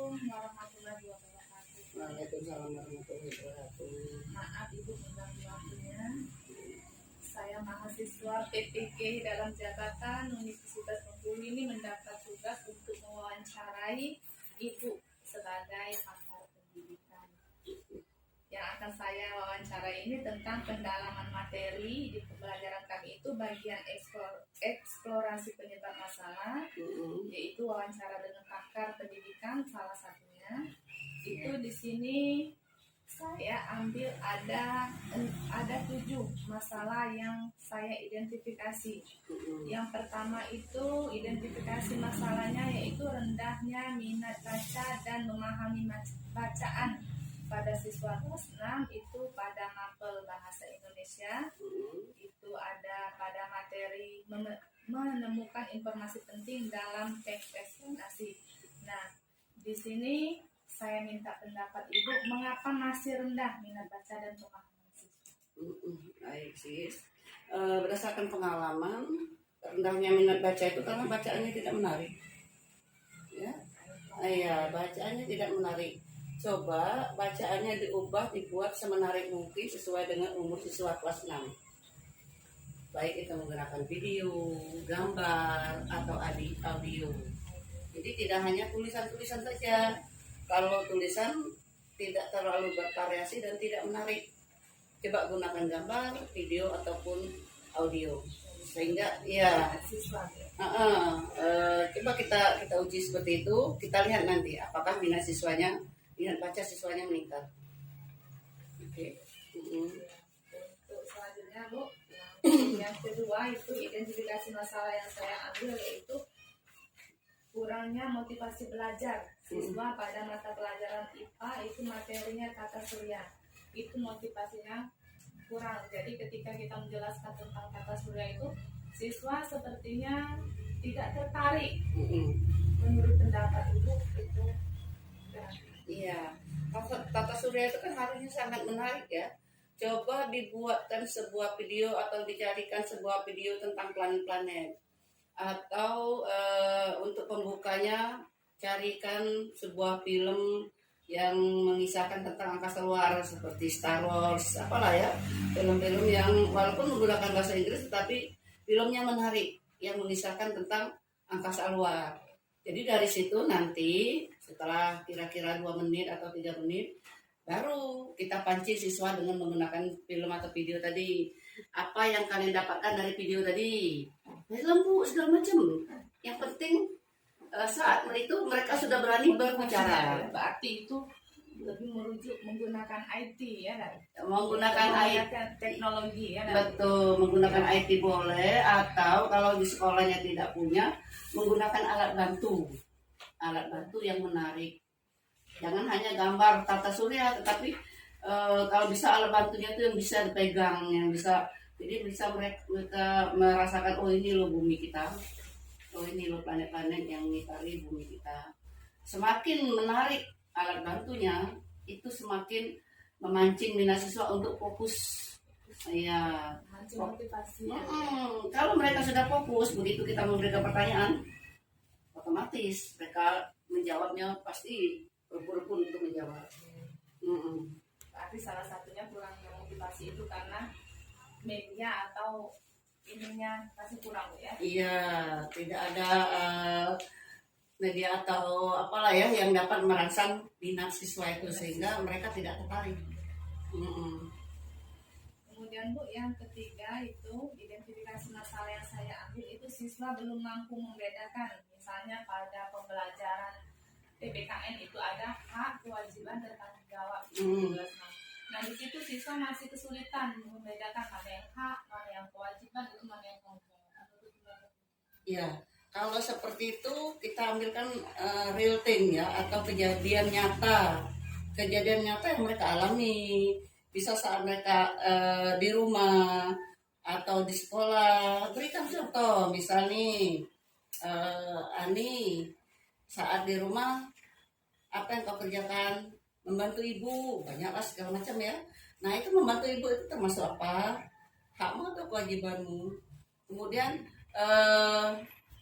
warahmatullahi wabarakatuh. Waalaikumsalam warahmatullahi wabarakatuh. Maaf Ibu mengganggu waktunya. Saya mahasiswa PPG dalam jabatan Universitas Bengkulu ini mendapat tugas untuk mewawancarai Ibu sebagai pakar pendidikan. Yang akan saya wawancarai ini tentang pendalaman materi di pembelajaran kami itu bagian eksplorasi penyebab masalah, yaitu wawancara dengan pakar pendidikan salah satunya. Itu di sini saya ambil ada 7 masalah yang saya identifikasi. Yang pertama itu identifikasi masalahnya yaitu rendahnya minat baca dan memahami bacaan pada siswa kelas 6 itu pada mapel bahasa Indonesia. Itu ada pada materi menemukan informasi penting dalam teks eksplorasi. Nah, di sini saya minta pendapat Ibu, mengapa masih rendah minat baca dan pemahaman siswa? Baik sis, berdasarkan pengalaman rendahnya minat baca itu karena bacaannya tidak menarik. Ya, iya bacaannya tidak menarik. Coba bacaannya dibuat semenarik mungkin sesuai dengan umur siswa kelas 6. Baik itu menggunakan video, gambar, atau audio. Jadi tidak hanya tulisan-tulisan saja. Kalau tulisan tidak terlalu bervariasi dan tidak menarik, coba gunakan gambar, video ataupun audio sehingga ya coba kita uji seperti itu. Kita lihat nanti apakah minat baca siswanya meningkat. Oke. Untuk selanjutnya Bu, yang kedua itu identifikasi masalah yang saya ambil yaitu kurangnya motivasi belajar siswa pada mata pelajaran IPA. Itu materinya tata surya, itu motivasinya kurang. Jadi ketika kita menjelaskan tentang tata surya itu siswa sepertinya tidak tertarik. Menurut pendapat Ibu itu iya, tata surya itu kan harusnya sangat menarik ya. Coba dibuatkan sebuah video atau dicarikan sebuah video tentang planet-planet. Atau untuk pembukanya carikan sebuah film yang mengisahkan tentang angkasa luar seperti Star Wars, apalah ya, film-film yang walaupun menggunakan bahasa Inggris tetapi filmnya menarik yang mengisahkan tentang angkasa luar. Jadi dari situ nanti setelah kira-kira 2 menit atau 3 menit baru kita pancing siswa dengan menggunakan film atau video tadi. Apa yang kalian dapatkan dari video tadi? Film Bu, segala macam. Yang penting saat itu mereka sudah berani berbicara. Berarti itu lebih merujuk menggunakan IT ya, menggunakan IT teknologi ya. Betul, menggunakan IT boleh, atau kalau di sekolahnya tidak punya menggunakan alat bantu yang menarik. Jangan hanya gambar tata surya, tetapi kalau bisa alat bantunya itu yang bisa dipegang, yang bisa, jadi bisa mereka merasakan, oh ini loh bumi kita, oh ini loh planet-planet yang mengitari bumi kita. Semakin menarik alat bantunya, itu semakin memancing minat siswa untuk fokus. Ya, motivasi. Kalau mereka sudah fokus, begitu kita memberikan pertanyaan, otomatis mereka menjawabnya pasti berburu-buru untuk menjawab. Berarti salah satunya kurangnya motivasi itu karena media atau ininya masih kurang ya? Iya, tidak ada media atau apalah ya yang dapat merangsang minat siswa itu sehingga mereka tidak tertarik. Kemudian Bu, yang ketiga itu identifikasi masalah yang saya ambil itu siswa belum mampu membedakan. Misalnya pada pembelajaran PPKN itu ada hak, kewajiban, dan tanggung jawab. Nah di situ siswa masih kesulitan membedakan mana yang hak, mana yang kewajiban, itu mana yang tanggung jawab. Iya, kalau seperti itu kita ambilkan real thing ya, atau kejadian nyata yang mereka alami. Bisa saat mereka di rumah atau di sekolah. Berikan contoh, misalnya Ani saat di rumah apa yang kau kerjakan? Membantu ibu, banyaklah segala macam ya. Nah itu membantu ibu itu termasuk apa? Hakmu atau kewajibanmu? Kemudian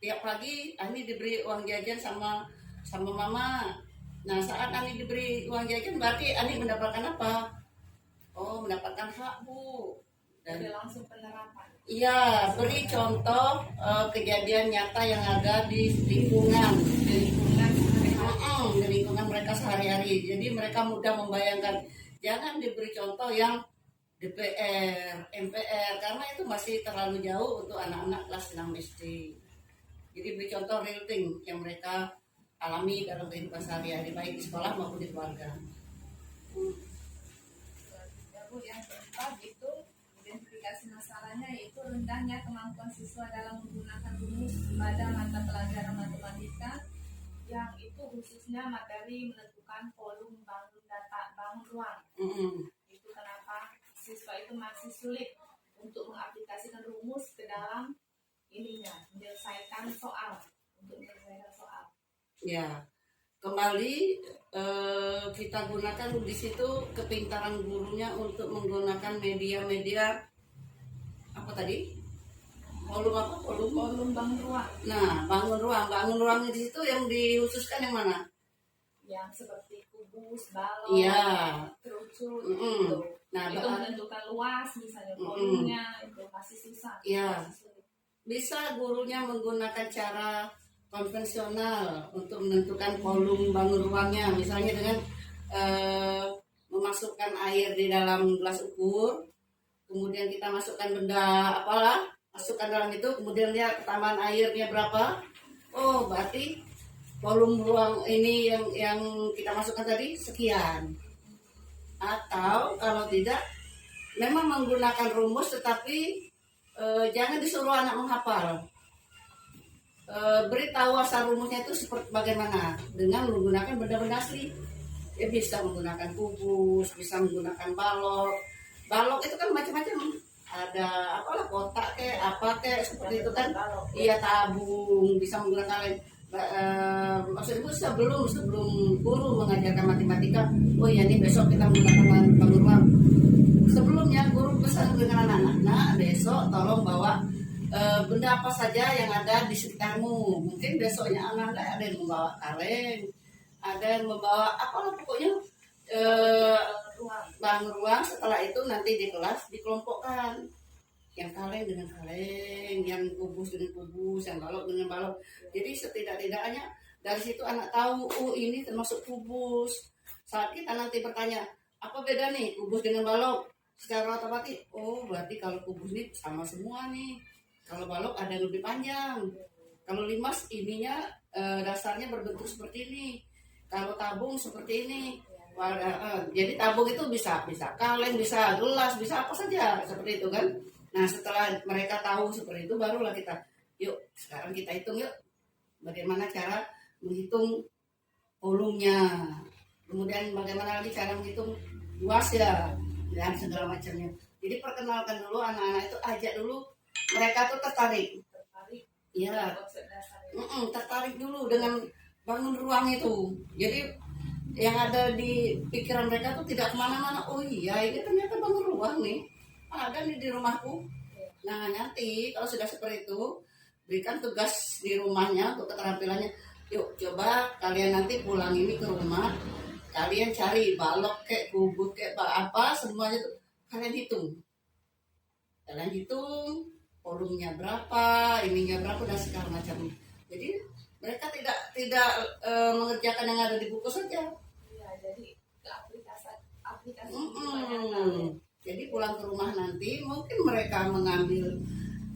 tiap pagi Ani diberi uang jajan sama mama. Nah, saat Ani diberi uang jajan berarti Ani mendapatkan apa? Oh, mendapatkan hak, Bu. Jadi Dan langsung penerapan. iya, beri contoh kejadian nyata yang ada di lingkungan, Di lingkungan sehari-hari. di lingkungan mereka sehari-hari. Jadi mereka mudah membayangkan. Jangan diberi contoh yang DPR, MPR, karena itu masih terlalu jauh untuk anak-anak kelas 6 SD. Jadi beri contoh real thing yang mereka alami dalam kehidupan sehari-hari, baik di sekolah maupun di keluarga. Ya, Bu, yang keempat itu identifikasi masalahnya yaitu rendahnya kemampuan siswa dalam menggunakan rumus pada mata pelajaran matematika yang itu khususnya materi menentukan volume bangun data bangun ruang. Itu kenapa siswa itu masih sulit untuk mengaplikasikan rumus ke dalam ininya menyelesaikan soal untuk menyelesaikan soal. Ya, kembali kita gunakan di situ kepintaran gurunya untuk menggunakan media-media apa tadi? Volume apa? Volume bangun ruang Nah, bangun ruangnya di situ yang dikhususkan yang mana? yang seperti kubus, balon, Iya. kerucut, Mm-mm. gitu. Nah, Itu menentukan luas misalnya volumenya itu masih susah. Iya. Masih sulit. Bisa gurunya menggunakan cara konvensional untuk menentukan volume bangun ruangnya, misalnya dengan memasukkan air di dalam gelas ukur, kemudian kita masukkan benda apalah, masukkan dalam itu, kemudian lihat tambahan airnya berapa. Oh, berarti volume ruang ini yang kita masukkan tadi sekian. Atau kalau tidak, memang menggunakan rumus tetapi jangan disuruh anak menghafal. Beritahu asal rumusnya itu seperti bagaimana dengan menggunakan benda-benda asli. Ya, bisa menggunakan kubus, bisa menggunakan balok. Balok itu kan macam-macam. Ada apalah kotak kayak apa kayak seperti itu kan. Iya, tabung, bisa menggunakan lain. Maksudku sebelum guru mengajarkan matematika, oh ya ini besok kita menggunakan bangun ruang. Sebelumnya guru pesan dengan anak-anak, nah besok tolong bawa benda apa saja yang ada di sekitarmu. Mungkin besoknya anak-anak ada yang membawa kaleng, ada yang membawa apalah pokoknya bangun ruang. Setelah itu nanti di kelas dikelompokkan, yang kaleng dengan kaleng, yang kubus dengan kubus, yang balok dengan balok. Jadi setidak-tidaknya dari situ anak tahu, oh ini termasuk kubus. Saat kita nanti bertanya, apa beda nih kubus dengan balok? Secara otomatis, oh berarti kalau kubus ini sama semua nih. Kalau balok ada yang lebih panjang. Kalau limas ininya dasarnya berbentuk seperti ini. Kalau tabung seperti ini. Jadi tabung itu bisa kaleng, bisa gelas, bisa apa saja seperti itu kan. Nah, setelah mereka tahu seperti itu, barulah kita, yuk sekarang kita hitung yuk bagaimana cara menghitung volumenya, kemudian bagaimana lagi cara menghitung luasnya dan segala macamnya. Jadi perkenalkan dulu anak-anak itu, ajak dulu mereka tuh tertarik. Iya, tertarik dulu dengan bangun ruang itu. Jadi yang ada di pikiran mereka tuh tidak kemana-mana. Oh iya, ini ternyata bangun ruang nih. Ada nih di rumahku. Nah, nanti kalau sudah seperti itu, berikan tugas di rumahnya untuk keterampilannya. Yuk, coba kalian nanti pulang ini ke rumah, kalian cari balok kayak kubus kayak apa, semuanya itu kalian hitung. Kalian hitung volumenya berapa, ininya berapa dan segala macam. Jadi mereka tidak mengerjakan yang ada di buku saja. Iya, jadi aplikasi. Jadi pulang ke rumah nanti mungkin mereka mengambil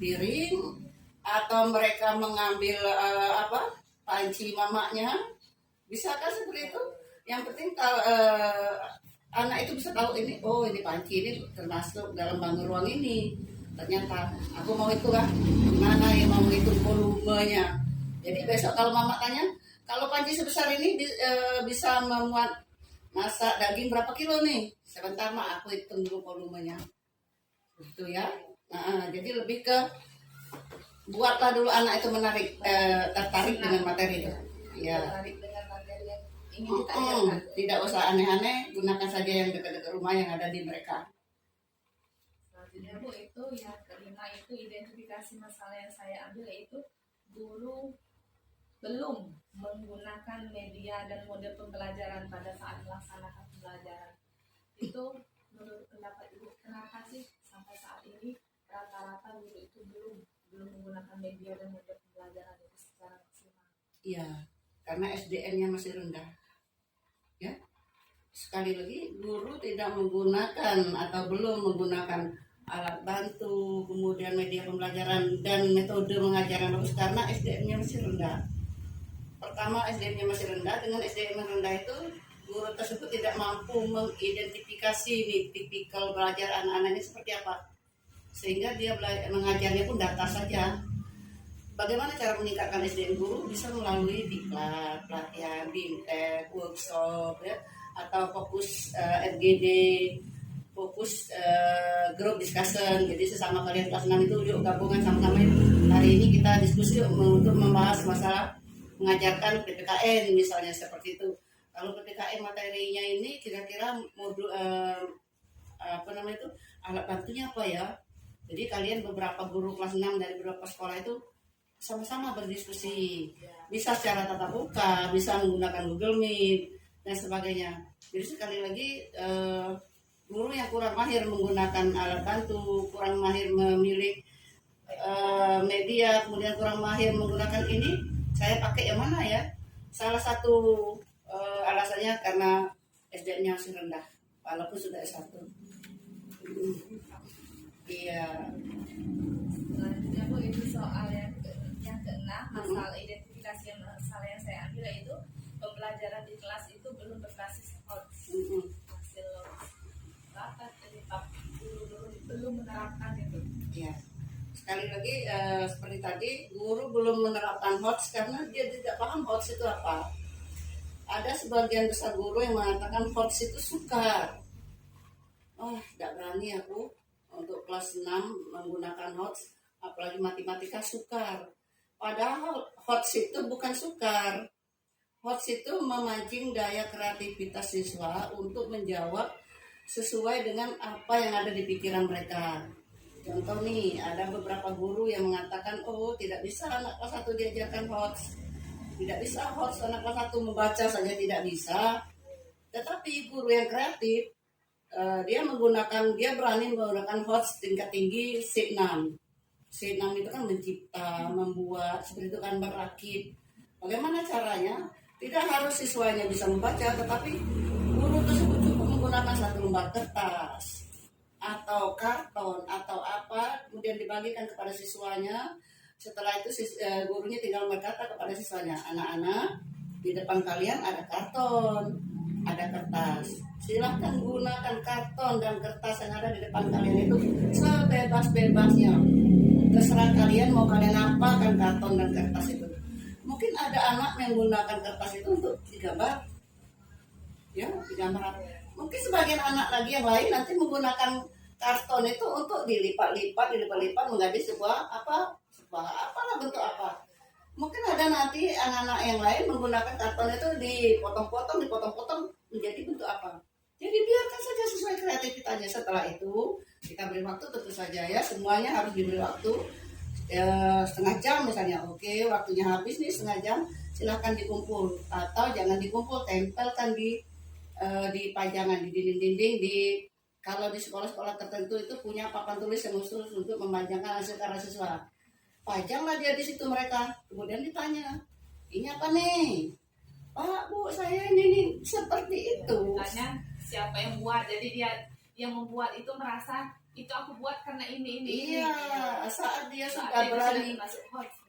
piring atau mereka mengambil panci mamanya, bisa kan seperti itu. Yang penting kalau anak itu bisa tahu ini, oh ini panci ini termasuk dalam bangun ruang ini. Ternyata aku mau itu kan, mana yang mau hitung volumenya. Jadi besok kalau mama tanya, kalau panci sebesar ini bisa memuat masak daging berapa kilo nih? Sebentar mak, aku hitung dulu volumenya. Gitu ya. Nah, jadi lebih ke buatlah dulu anak itu tertarik dengan materi itu. Ya. Tertarik dengan materi yang ingin kita ajarkan. Tidak usah aneh-aneh, gunakan saja yang dekat-dekat rumah yang ada di mereka. Selanjutnya Bu, itu yang kelima itu identifikasi masalah yang saya ambil, yaitu guru belum menggunakan media dan mode pembelajaran pada saat melaksanakan pembelajaran. Itu menurut pendapat Ibu, kenapa sih sampai saat ini rata-rata guru itu belum menggunakan media dan mode pembelajaran itu secara maksimal? Iya, karena SDM-nya masih rendah. Ya, sekali lagi guru tidak menggunakan atau belum menggunakan alat bantu, kemudian media pembelajaran dan metode mengajar yang bagus karena SDM-nya masih rendah. Pertama, SDM-nya masih rendah. Dengan SDM yang rendah itu guru tersebut tidak mampu mengidentifikasi nih tipikal belajar anak-anak ini seperti apa, sehingga dia mengajarnya pun data saja. Bagaimana cara meningkatkan SDM guru? Bisa melalui diklat, pelatihan, bimtek, workshop, ya, atau fokus FGD, fokus group discussion. Jadi sesama kalian kelas 6 itu yuk gabungan sama-sama. Hari ini kita diskusi untuk membahas masalah mengajarkan PPKN misalnya seperti itu. Kalau PPKN materinya ini kira-kira modul apa namanya itu, alat bantunya apa ya? Jadi kalian beberapa guru kelas 6 dari beberapa sekolah itu sama-sama berdiskusi, bisa secara tatap muka, bisa menggunakan Google Meet dan sebagainya. Jadi sekali lagi guru yang kurang mahir menggunakan alat bantu, kurang mahir memilih media, kemudian kurang mahir menggunakan ini, saya pakai yang mana ya? Salah satu alasannya karena SDM-nya masih rendah, walaupun sudah S1. Iya. Selanjutnya Bu, itu soal yang keenam, masalah identifikasi yang masalah yang saya ambil yaitu pembelajaran di kelas itu belum berbasis HOTS, hasil rapat dari guru belum menerapkan itu. Iya. Sekali lagi seperti tadi, guru belum menerapkan HOTS karena dia tidak paham HOTS itu apa. Ada sebagian besar guru yang mengatakan HOTS itu sukar. Oh, tidak berani aku untuk kelas 6 menggunakan HOTS, apalagi matematika sukar. Padahal HOTS itu bukan sukar. HOTS itu memancing daya kreativitas siswa untuk menjawab sesuai dengan apa yang ada di pikiran mereka. Contoh nih, ada beberapa guru yang mengatakan, oh tidak bisa anak kelas 1 diajarkan HOTS. Tidak bisa HOTS, anak kelas 1 membaca saja tidak bisa. Tetapi guru yang kreatif, dia berani menggunakan HOTS tingkat tinggi C6. C6 itu kan mencipta, membuat, seperti itu kan merakit. Bagaimana caranya? Tidak harus siswanya bisa membaca, tetapi guru tersebut cukup menggunakan satu lembar kertas atau karton atau apa, kemudian dibagikan kepada siswanya. Setelah itu gurunya tinggal berkata kepada siswanya, anak-anak, di depan kalian ada karton, ada kertas. Silahkan gunakan karton dan kertas yang ada di depan kalian itu sebebas-bebasnya. Terserah kalian mau kalian apakan karton dan kertas itu. Mungkin ada anak yang menggunakan kertas itu untuk digambar, ya, digambar. Mungkin sebagian anak lagi yang lain nanti menggunakan karton itu untuk dilipat-lipat menjadi sebuah apalah bentuk apa. Mungkin ada nanti anak-anak yang lain menggunakan karton itu dipotong-potong menjadi bentuk apa. Jadi biarkan saja sesuai kreativitasnya. Setelah itu kita beri waktu, tentu saja ya, semuanya harus diberi waktu setengah jam misalnya. Oke, waktunya habis nih setengah jam, silahkan dikumpul atau jangan dikumpul, tempelkan di pajangan di dinding-dinding kalau di sekolah-sekolah tertentu itu punya papan tulis yang khusus untuk memanjangkan hasil karya siswa. Pajanglah dia di situ mereka. Kemudian ditanya, ini apa nih? Pak, Bu, saya ini nih seperti itu. Ditanya siapa yang buat. Jadi dia yang membuat itu merasa itu aku buat karena ini. Iya, saat dia sudah berani.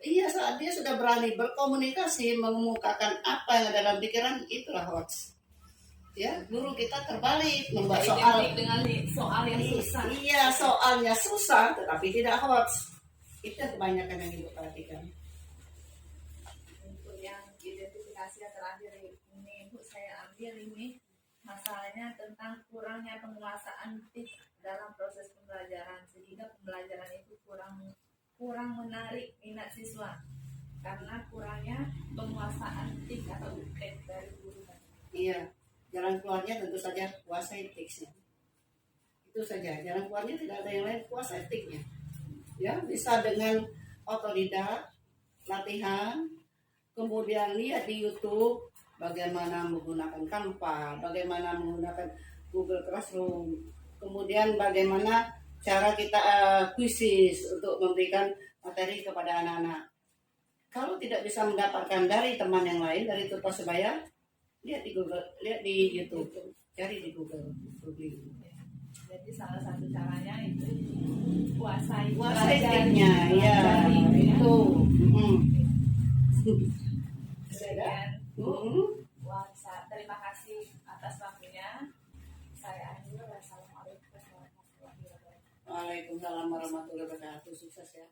Iya, saat dia sudah berani berkomunikasi, mengemukakan apa yang ada dalam pikiran, itulah HOTS. Ya, guru kita terbalik membuat dengan soal yang susah. Iya, soalnya susah tetapi tidak HOTS. Itu kebanyakan yang Ibu perhatikan. Untuk yang identifikasi yang terakhir ini Bu, saya ambil ini masalahnya tentang kurangnya penguasaan TIK dalam proses pembelajaran, sehingga pembelajaran itu kurang menarik minat siswa karena kurangnya penguasaan TIK atau UTEK dari guru. Iya, jalan keluarnya tentu saja kuasai TIK-nya. Itu saja, jalan keluarnya tidak ada yang lain, kuasai TIK-nya. Ya, bisa dengan otodidak, latihan, kemudian lihat di YouTube bagaimana menggunakan Canva, bagaimana menggunakan Google Classroom, kemudian bagaimana cara kita kuisis untuk memberikan materi kepada anak-anak. Kalau tidak bisa mendapatkan dari teman yang lain, dari tutor sebaya, lihat di Google, lihat di YouTube, cari di Google. Jadi salah satu caranya itu kuasai Triknya, ya itu. Sekian terima kasih atas waktunya. Saya akhiri. Wassalamualaikum warahmatullahi wabarakatuh. Waalaikumsalam warahmatullahi wabarakatuh. Sukses ya.